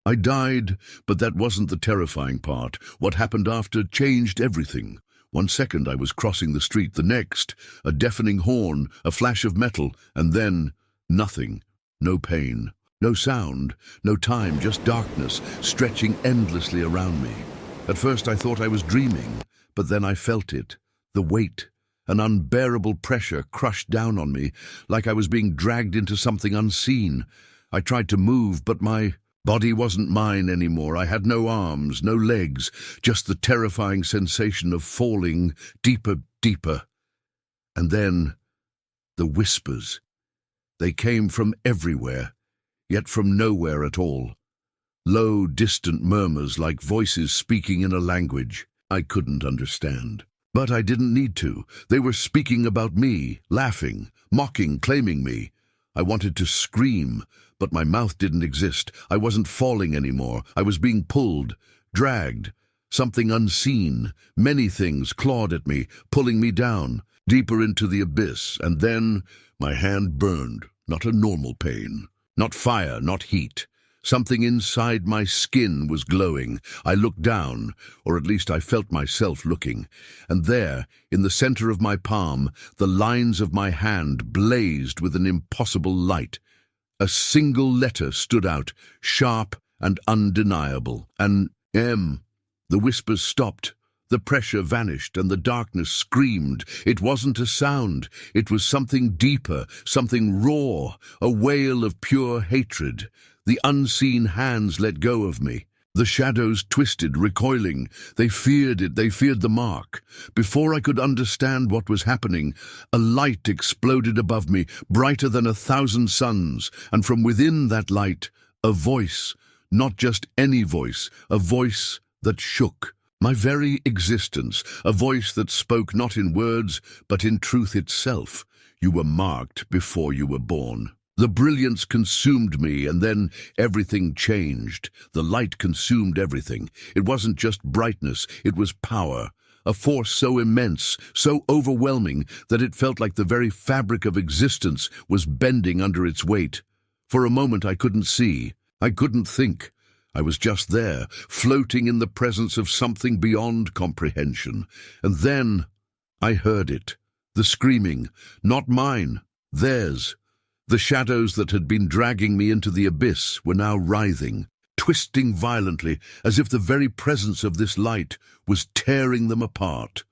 I died, but that wasn't the terrifying part. What happened after changed everything. 1 second I was crossing the street, the next, a deafening horn, a flash of metal, and then nothing. No pain, no sound, no time, just darkness stretching endlessly around me. At first I thought I was dreaming, but then I felt it. The weight, an unbearable pressure crushed down on me, like I was being dragged into something unseen. I tried to move, but my body wasn't mine anymore. I had no arms, no legs, just the terrifying sensation of falling deeper, deeper. And then, the whispers. They came from everywhere, yet from nowhere at all. Low, distant murmurs like voices speaking in a language I couldn't understand. But I didn't need to. They were speaking about me, laughing, mocking, claiming me. I wanted to scream, but my mouth didn't exist. I wasn't falling anymore. I was being pulled, dragged. Something unseen, many things clawed at me, pulling me down, deeper into the abyss. And then my hand burned, not a normal pain, not fire, not heat. Something inside my skin was glowing. I looked down, or at least I felt myself looking, and there, in the center of my palm, the lines of my hand blazed with an impossible light. A single letter stood out, sharp and undeniable. An M. The whispers stopped. The pressure vanished, and the darkness screamed. It wasn't a sound. It was something deeper, something raw, a wail of pure hatred. The unseen hands let go of me. The shadows twisted, recoiling. They feared it. They feared the mark. Before I could understand what was happening, a light exploded above me, brighter than 1,000 suns, and from within that light, a voice, not just any voice, a voice that shook. My very existence, a voice that spoke not in words, but in truth itself. You were marked before you were born. The brilliance consumed me, and then everything changed. The light consumed everything. It wasn't just brightness, it was power. A force so immense, so overwhelming, that it felt like the very fabric of existence was bending under its weight. For a moment I couldn't see. I couldn't think. I was just there, floating in the presence of something beyond comprehension. And then I heard it. The screaming, not mine, theirs. The shadows that had been dragging me into the abyss were now writhing, twisting violently, as if the very presence of this light was tearing them apart.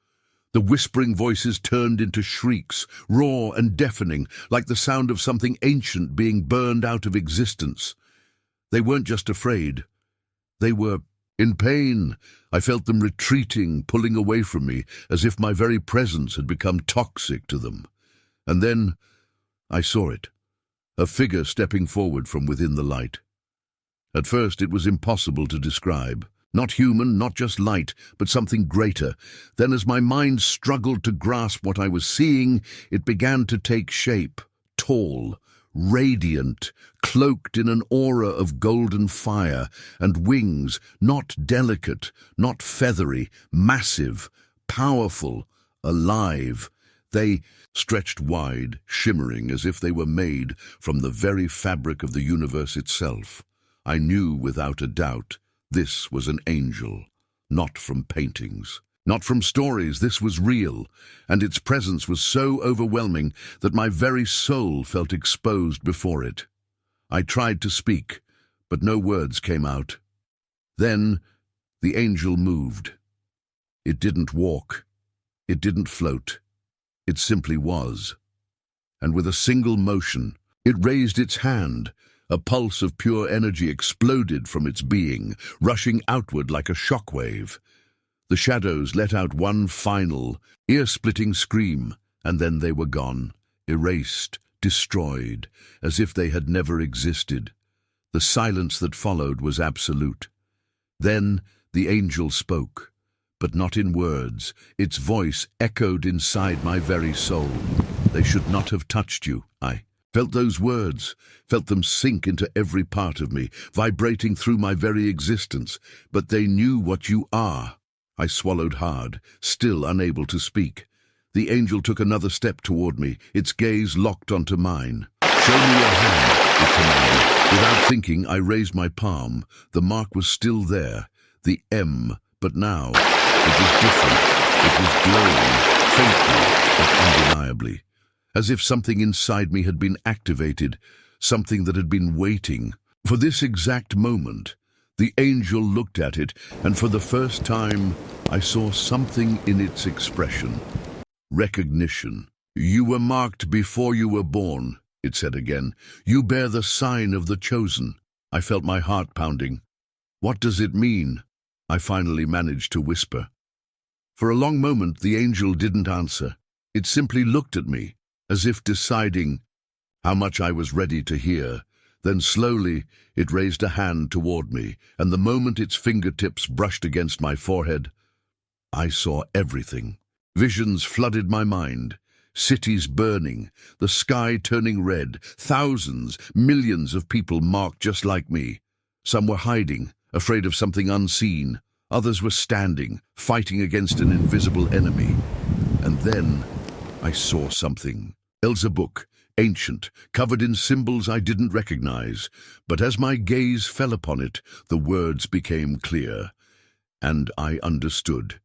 The whispering voices turned into shrieks, raw and deafening, like the sound of something ancient being burned out of existence. They weren't just afraid. They were in pain. I felt them retreating, pulling away from me, as if my very presence had become toxic to them. And then I saw it. A figure stepping forward from within the light. At first it was impossible to describe. Not human, not just light, but something greater. Then as my mind struggled to grasp what I was seeing, it began to take shape. Tall, radiant, cloaked in an aura of golden fire, and wings, not delicate, not feathery, massive, powerful, alive. They stretched wide, shimmering as if they were made from the very fabric of the universe itself. I knew without a doubt this was an angel, not from paintings, not from stories. This was real, and its presence was so overwhelming that my very soul felt exposed before it. I tried to speak, but no words came out. Then the angel moved. It didn't walk. It didn't float. It simply was. And with a single motion, it raised its hand. A pulse of pure energy exploded from its being, rushing outward like a shockwave. The shadows let out one final, ear-splitting scream, and then they were gone, erased, destroyed, as if they had never existed. The silence that followed was absolute. Then the angel spoke. But not in words. Its voice echoed inside my very soul. They should not have touched you. I felt those words, felt them sink into every part of me, vibrating through my very existence. But they knew what you are. I swallowed hard, still unable to speak. The angel took another step toward me, its gaze locked onto mine. Show me your hand, it commanded. Without thinking, I raised my palm. The mark was still there, the M, but now it was different. It was glowing, faintly but undeniably, as if something inside me had been activated, something that had been waiting. For this exact moment, the angel looked at it, and for the first time, I saw something in its expression. Recognition. "You were marked before you were born," it said again. "You bear the sign of the chosen." I felt my heart pounding. "What does it mean?" I finally managed to whisper. For a long moment, the angel didn't answer. It simply looked at me, as if deciding how much I was ready to hear. Then slowly, it raised a hand toward me, and the moment its fingertips brushed against my forehead, I saw everything. Visions flooded my mind. Cities burning, the sky turning red, thousands, millions of people marked just like me. Some were hiding, afraid of something unseen. Others were standing, fighting against an invisible enemy. And then I saw something. It was a book, ancient, covered in symbols I didn't recognize. But as my gaze fell upon it, the words became clear. And I understood.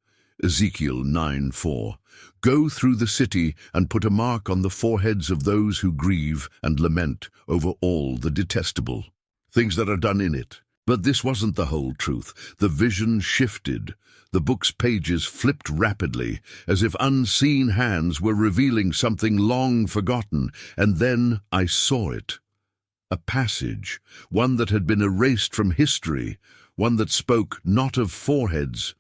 Ezekiel 9:4. "Go through the city and put a mark on the foreheads of those who grieve and lament over all the detestable things that are done in it." But this wasn't the whole truth. The vision shifted. The book's pages flipped rapidly, as if unseen hands were revealing something long forgotten, and then I saw it. A passage, one that had been erased from history, one that spoke not of foreheads,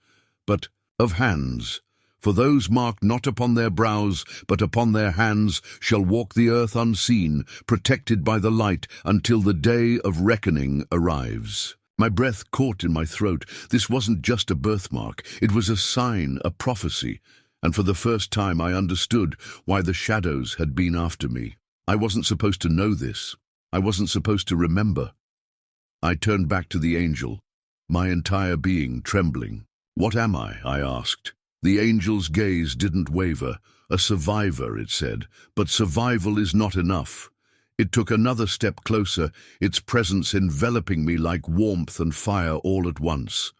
but of hands. "For those marked not upon their brows, but upon their hands, shall walk the earth unseen, protected by the light, until the day of reckoning arrives." My breath caught in my throat. This wasn't just a birthmark. It was a sign, a prophecy. And for the first time I understood why the shadows had been after me. I wasn't supposed to know this. I wasn't supposed to remember. I turned back to the angel, my entire being trembling. "What am I?" I asked. The angel's gaze didn't waver. "A survivor," it said, "but survival is not enough." It took another step closer, its presence enveloping me like warmth and fire all at once.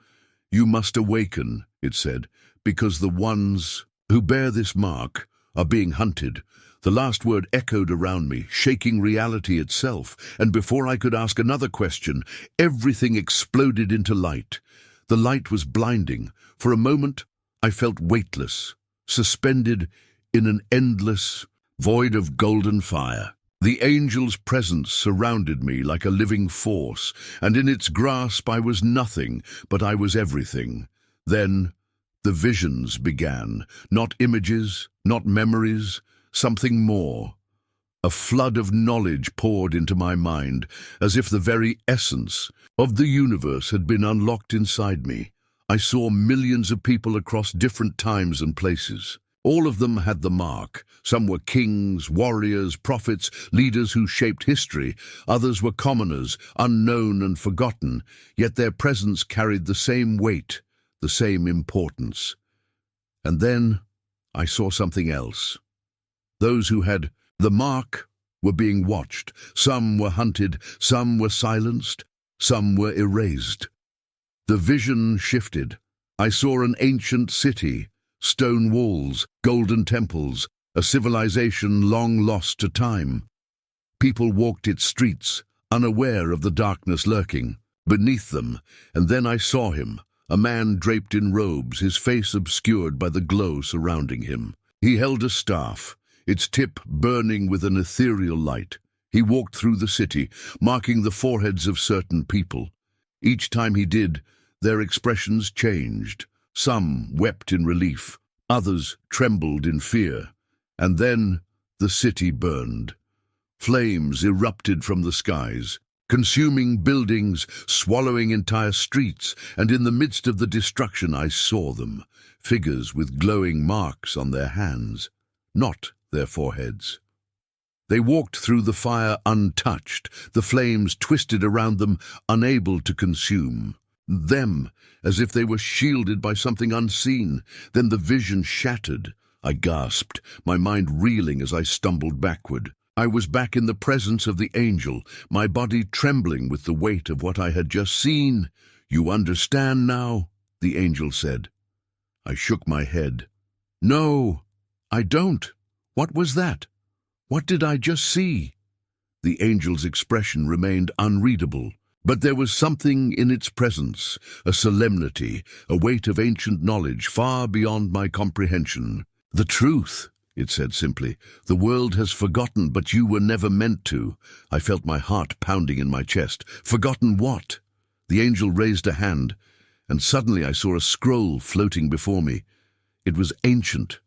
"You must awaken," it said, "because the ones who bear this mark are being hunted." The last word echoed around me, shaking reality itself, and before I could ask another question, everything exploded into light. The light was blinding. For a moment, I felt weightless, suspended in an endless void of golden fire. The angel's presence surrounded me like a living force, and in its grasp I was nothing, but I was everything. Then the visions began, not images, not memories, something more. A flood of knowledge poured into my mind, as if the very essence of the universe had been unlocked inside me. I saw millions of people across different times and places. All of them had the mark. Some were kings, warriors, prophets, leaders who shaped history. Others were commoners, unknown and forgotten, yet their presence carried the same weight, the same importance. And then I saw something else. Those who had the mark were being watched. Some were hunted, some were silenced, some were erased. The vision shifted. I saw an ancient city, stone walls, golden temples, a civilization long lost to time. People walked its streets, unaware of the darkness lurking beneath them, and then I saw him, a man draped in robes, his face obscured by the glow surrounding him. He held a staff, its tip burning with an ethereal light. He walked through the city, marking the foreheads of certain people. Each time he did, their expressions changed. Some wept in relief, others trembled in fear. And then the city burned. Flames erupted from the skies, consuming buildings, swallowing entire streets, and in the midst of the destruction I saw them, figures with glowing marks on their hands, not their foreheads. They walked through the fire untouched, the flames twisted around them, unable to consume them, as if they were shielded by something unseen. Then the vision shattered. I gasped, my mind reeling as I stumbled backward. I was back in the presence of the angel, my body trembling with the weight of what I had just seen. "You understand now?" the angel said. I shook my head. "No, I don't. What was that? What did I just see?" The angel's expression remained unreadable, but there was something in its presence, a solemnity, a weight of ancient knowledge far beyond my comprehension. "The truth," it said simply. "The world has forgotten, but you were never meant to." I felt my heart pounding in my chest. Forgotten what? The angel raised a hand, and suddenly I saw a scroll floating before me. It was ancient,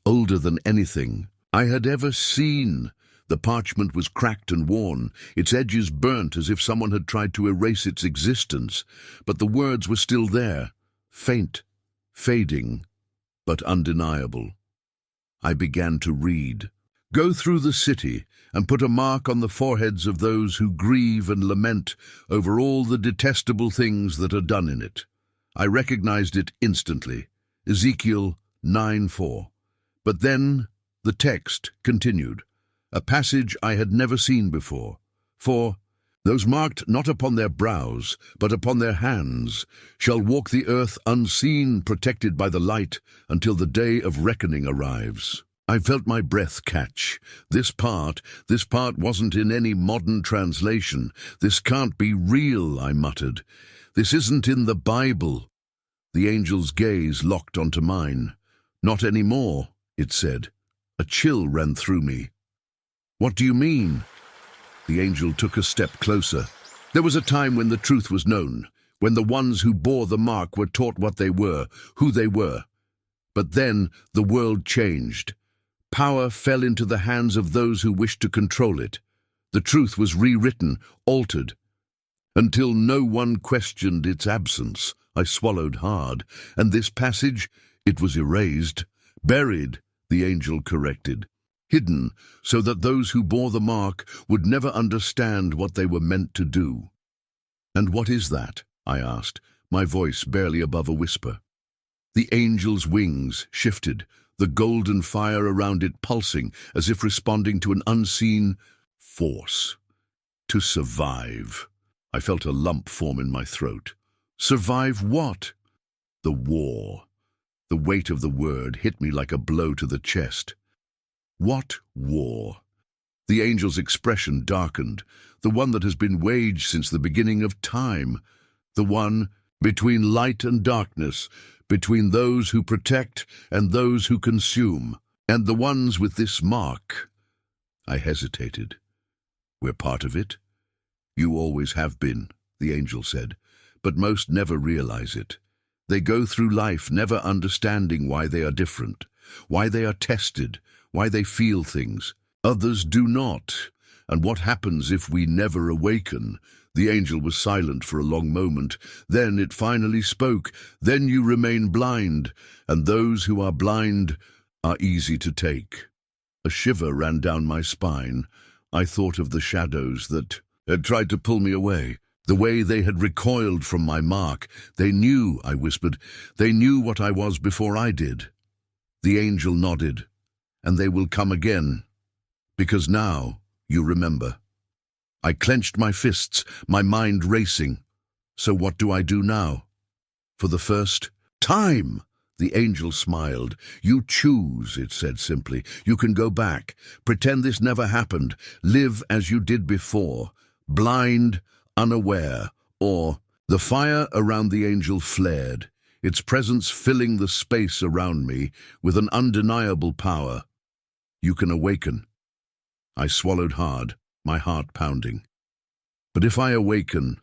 older than anything I had ever seen. The parchment was cracked and worn, its edges burnt as if someone had tried to erase its existence, but the words were still there, faint, fading, but undeniable. I began to read. "Go through the city and put a mark on the foreheads of those who grieve and lament over all the detestable things that are done in it." I recognized it instantly. Ezekiel 9:4. But then the text continued, a passage I had never seen before. "For those marked not upon their brows, but upon their hands, shall walk the earth unseen, protected by the light, until the day of reckoning arrives." I felt my breath catch. This part wasn't in any modern translation. "This can't be real," I muttered. "This isn't in the Bible." The angel's gaze locked onto mine. "Not anymore," it said. A chill ran through me. "What do you mean?" The angel took a step closer. "There was a time when the truth was known, when the ones who bore the mark were taught what they were, who they were. But then the world changed. Power fell into the hands of those who wished to control it. The truth was rewritten, altered, until no one questioned its absence." I swallowed hard. "And this passage, it was erased, buried," the angel corrected. "Hidden, so that those who bore the mark would never understand what they were meant to do." "And what is that?" I asked, my voice barely above a whisper. The angel's wings shifted, the golden fire around it pulsing as if responding to an unseen force. "To survive." I felt a lump form in my throat. Survive what? The war. The weight of the word hit me like a blow to the chest. What war? The angel's expression darkened, the one that has been waged since the beginning of time, the one between light and darkness, between those who protect and those who consume, and the ones with this mark. I hesitated. "We're part of it." "You always have been," the angel said, "but most never realize it. They go through life never understanding why they are different, why they are tested, why they feel things. Others do not. And what happens if we never awaken?" The angel was silent for a long moment. Then it finally spoke. "Then you remain blind, and those who are blind are easy to take." A shiver ran down my spine. I thought of the shadows that had tried to pull me away, the way they had recoiled from my mark. "They knew," I whispered. "They knew what I was before I did." The angel nodded. "And they will come again. Because now you remember." I clenched my fists, my mind racing. "So what do I do now?" "For the first time," the angel smiled. "You choose," it said simply. "You can go back, pretend this never happened, live as you did before, blind, unaware, or..." The fire around the angel flared, its presence filling the space around me with an undeniable power. "You can awaken." I swallowed hard, my heart pounding. "But if I awaken,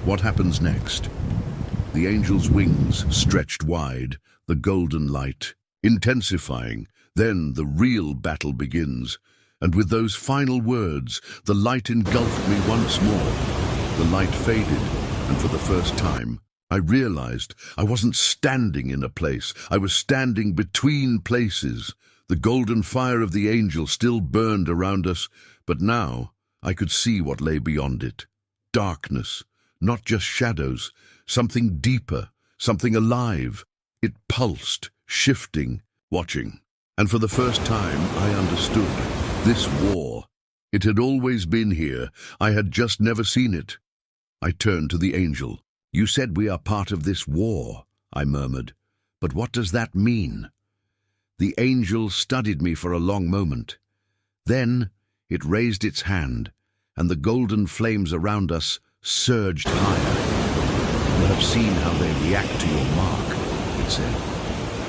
what happens next?" The angel's wings stretched wide, the golden light intensifying. Then the real battle begins. And with those final words, the light engulfed me once more. The light faded, and for the first time, I realized I wasn't standing in a place. I was standing between places. The golden fire of the angel still burned around us, but now I could see what lay beyond it. Darkness, not just shadows, something deeper, something alive. It pulsed, shifting, watching. And for the first time, I understood. This war It had always been here. I had just never seen it. I turned to the angel. "You said we are part of this war," I murmured. "But what does that mean?" The angel studied me for a long moment. Then it raised its hand, and the golden flames around us surged higher. "You have seen how they react to your mark," it said.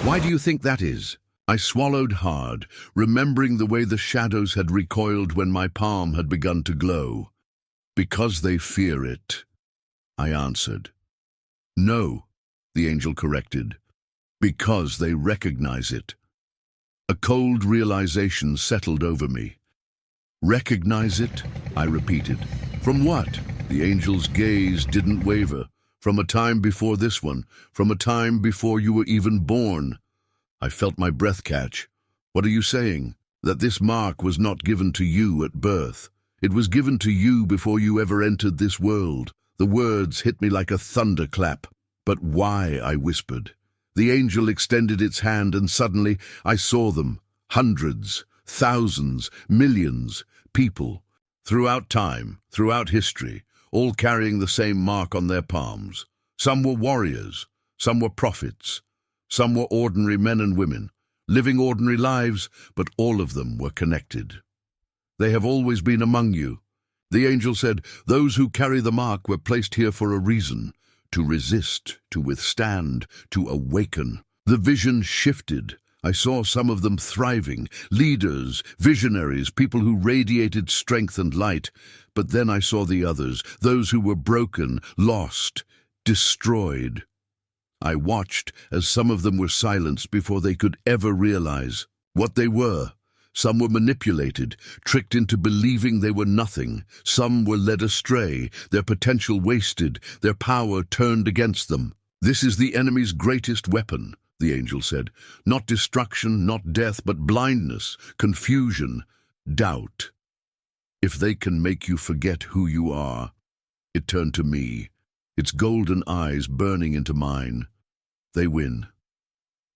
"Why do you think that is?" I swallowed hard, remembering the way the shadows had recoiled when my palm had begun to glow. "Because they fear it," I answered. "No," the angel corrected. "Because they recognize it." A cold realization settled over me. "Recognize it?" I repeated. "From what?" The angel's gaze didn't waver. "From a time before this one, from a time before you were even born." I felt my breath catch. "What are you saying?" "That this mark was not given to you at birth. It was given to you before you ever entered this world." The words hit me like a thunderclap. "But why?" I whispered. The angel extended its hand, and suddenly I saw them. Hundreds, thousands, millions, people, throughout time, throughout history, all carrying the same mark on their palms. Some were warriors, some were prophets, some were ordinary men and women, living ordinary lives, but all of them were connected. "They have always been among you." The angel said, "Those who carry the mark were placed here for a reason, to resist, to withstand, to awaken." The vision shifted. I saw some of them thriving, leaders, visionaries, people who radiated strength and light. But then I saw the others, those who were broken, lost, destroyed. I watched as some of them were silenced before they could ever realize what they were. Some were manipulated, tricked into believing they were nothing. Some were led astray, their potential wasted, their power turned against them. "This is the enemy's greatest weapon," the angel said. "Not destruction, not death, but blindness, confusion, doubt. If they can make you forget who you are." It turned to me, its golden eyes burning into mine. "They win."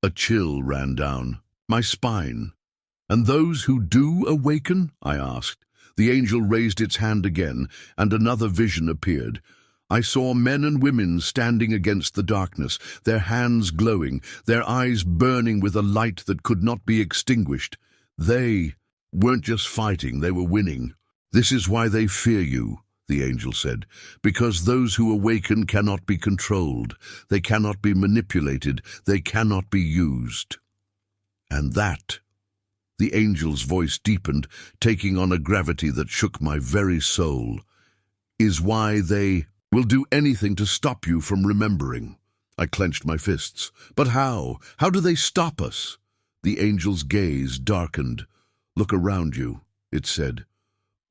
A chill ran down my spine. "And those who do awaken?" I asked. The angel raised its hand again, and another vision appeared. I saw men and women standing against the darkness, their hands glowing, their eyes burning with a light that could not be extinguished. They weren't just fighting, they were winning. "This is why they fear you," the angel said, "because those who awaken cannot be controlled, they cannot be manipulated, they cannot be used." And that, the angel's voice deepened, taking on a gravity that shook my very soul, "is why they will do anything to stop you from remembering." I clenched my fists. "But how? How do they stop us?" The angel's gaze darkened. "Look around you," it said.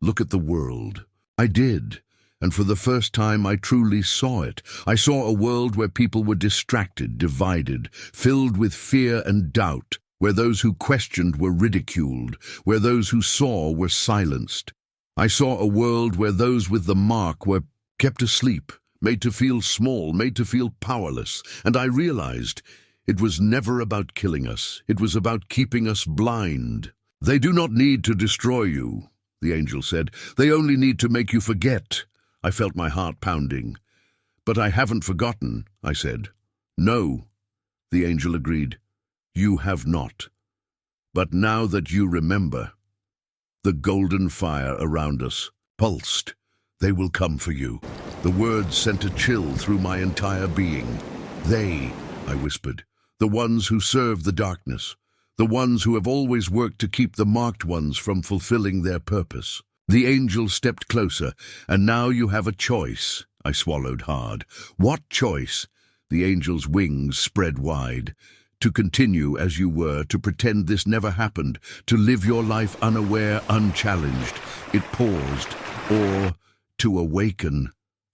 "Look at the world." I did, and for the first time I truly saw it. I saw a world where people were distracted, divided, filled with fear and doubt, where those who questioned were ridiculed, where those who saw were silenced. I saw a world where those with the mark were kept asleep, made to feel small, made to feel powerless, and I realized it was never about killing us. It was about keeping us blind. "They do not need to destroy you," the angel said. "They only need to make you forget." I felt my heart pounding. "But I haven't forgotten," I said. "No," the angel agreed. "You have not. But now that you remember," the golden fire around us pulsed. "They will come for you." The words sent a chill through my entire being. "They," I whispered, "the ones who serve the darkness, the ones who have always worked to keep the marked ones from fulfilling their purpose." The angel stepped closer. "And now you have a choice." I swallowed hard. "What choice?" The angel's wings spread wide. "To continue as you were, to pretend this never happened, to live your life unaware, unchallenged." It paused. "Or to awaken."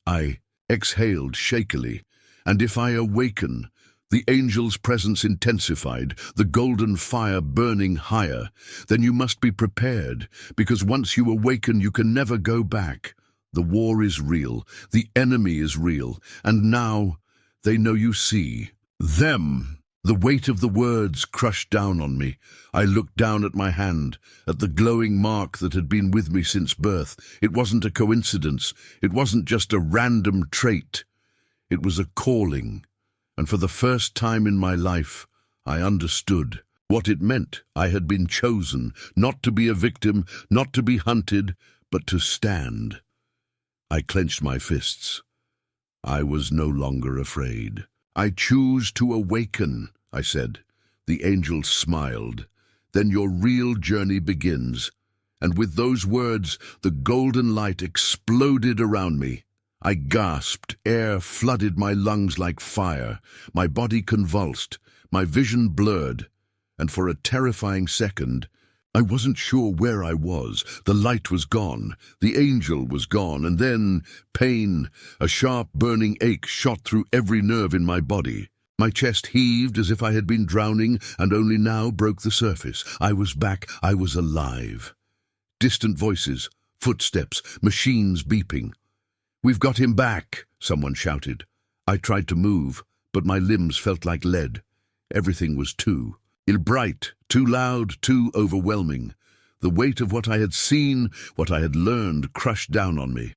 I exhaled shakily. "And if I awaken?" The angel's presence intensified, the golden fire burning higher. "Then you must be prepared, because once you awaken, you can never go back. The war is real, the enemy is real, and now they know you see them." The weight of the words crushed down on me. I looked down at my hand, at the glowing mark that had been with me since birth. It wasn't a coincidence. It wasn't just a random trait. It was a calling. And for the first time in my life, I understood what it meant. I had been chosen, not to be a victim, not to be hunted, but to stand. I clenched my fists. I was no longer afraid. I choose to awaken, I said. The angel smiled. Then your real journey begins. And with those words, the golden light exploded around me. I gasped. Air flooded my lungs like fire. My body convulsed. My vision blurred. And for a terrifying second, I wasn't sure where I was. The light was gone. The angel was gone. And then, pain, a sharp burning ache shot through every nerve in my body. My chest heaved as if I had been drowning and only now broke the surface. I was back. I was alive. Distant voices, footsteps, machines beeping. "We've got him back," someone shouted. I tried to move, but my limbs felt like lead. Everything was too bright, too loud, too overwhelming. The weight of what I had seen, what I had learned, crushed down on me.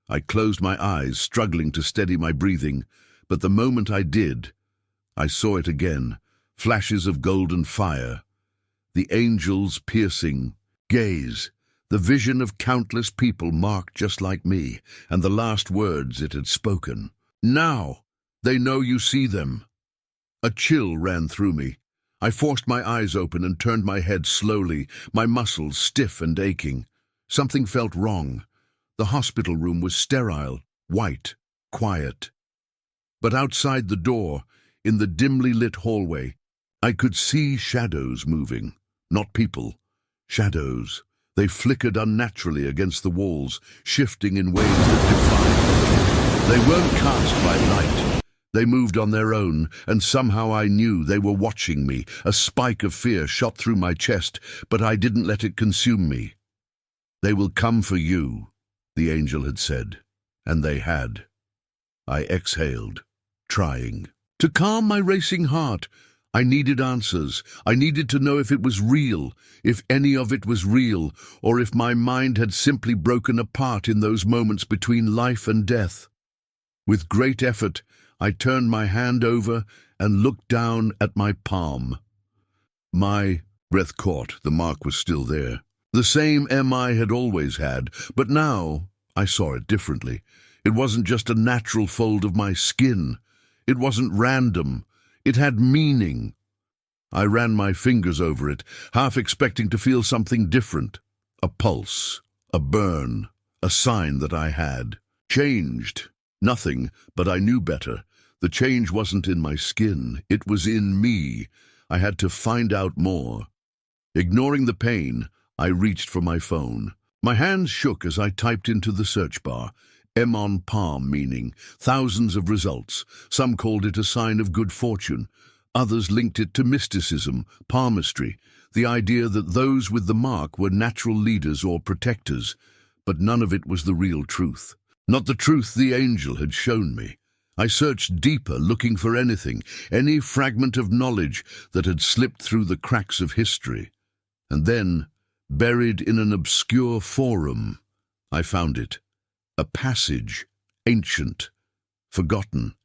I closed my eyes, struggling to steady my breathing, but the moment I did, I saw it again, flashes of golden fire. The angel's piercing gaze, the vision of countless people marked just like me, and the last words it had spoken. "Now, they know you see them." A chill ran through me. I forced my eyes open and turned my head slowly, my muscles stiff and aching. Something felt wrong. The hospital room was sterile, white, quiet. But outside the door, in the dimly lit hallway, I could see shadows moving. Not people, shadows. They flickered unnaturally against the walls, shifting in ways that defied me. They weren't cast by light. They moved on their own, and somehow I knew they were watching me. A spike of fear shot through my chest, but I didn't let it consume me. "They will come for you," the angel had said, and they had. I exhaled, trying to calm my racing heart. I needed answers. I needed to know if it was real, if any of it was real, or if my mind had simply broken apart in those moments between life and death. With great effort, I turned my hand over and looked down at my palm. My breath caught. The mark was still there. The same I had always had, but now I saw it differently. It wasn't just a natural fold of my skin. It wasn't random. It had meaning. I ran my fingers over it, half expecting to feel something different. A pulse, a burn, a sign that I had changed. Nothing, but I knew better. The change wasn't in my skin. It was in me. I had to find out more. Ignoring the pain, I reached for my phone. My hands shook as I typed into the search bar. M on palm, meaning thousands of results. Some called it a sign of good fortune. Others linked it to mysticism, palmistry, the idea that those with the mark were natural leaders or protectors. But none of it was the real truth. Not the truth the angel had shown me. I searched deeper, looking for anything, any fragment of knowledge that had slipped through the cracks of history. And then, buried in an obscure forum, I found it. A passage, ancient, forgotten,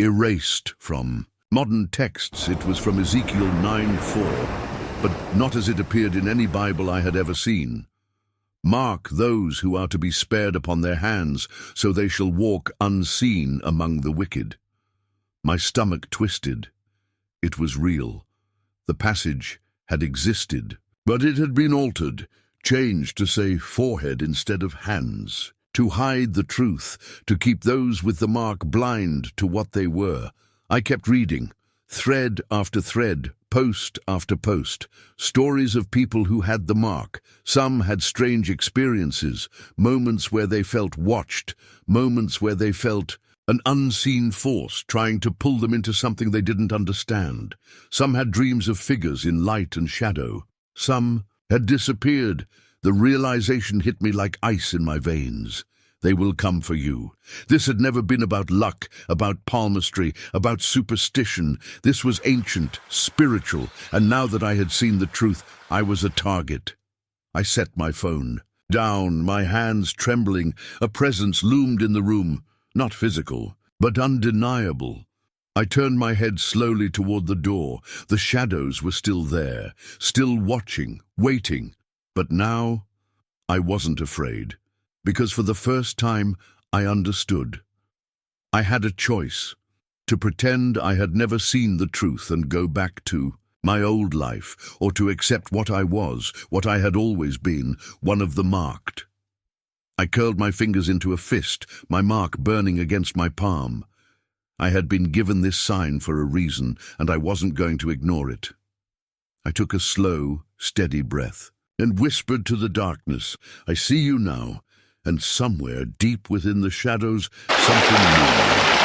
erased from modern texts. It was from Ezekiel 9:4, but not as it appeared in any Bible I had ever seen. "Mark those who are to be spared upon their hands, so they shall walk unseen among the wicked." My stomach twisted. It was real. The passage had existed, but it had been altered, changed to say forehead instead of hands, to hide the truth, to keep those with the mark blind to what they were. I kept reading, thread after thread, post after post, stories of people who had the mark. Some had strange experiences, moments where they felt watched, moments where they felt an unseen force trying to pull them into something they didn't understand. Some had dreams of figures in light and shadow. Some had disappeared. The realization hit me like ice in my veins. They will come for you. This had never been about luck, about palmistry, about superstition. This was ancient, spiritual, and now that I had seen the truth, I was a target. I set my phone down, my hands trembling. A presence loomed in the room, not physical, but undeniable. I turned my head slowly toward the door. The shadows were still there, still watching, waiting. But now, I wasn't afraid, because for the first time, I understood. I had a choice: to pretend I had never seen the truth and go back to my old life, or to accept what I was, what I had always been, one of the marked. I curled my fingers into a fist, my mark burning against my palm. I had been given this sign for a reason, and I wasn't going to ignore it. I took a slow, steady breath and whispered to the darkness, "I see you now," and somewhere deep within the shadows, something moved.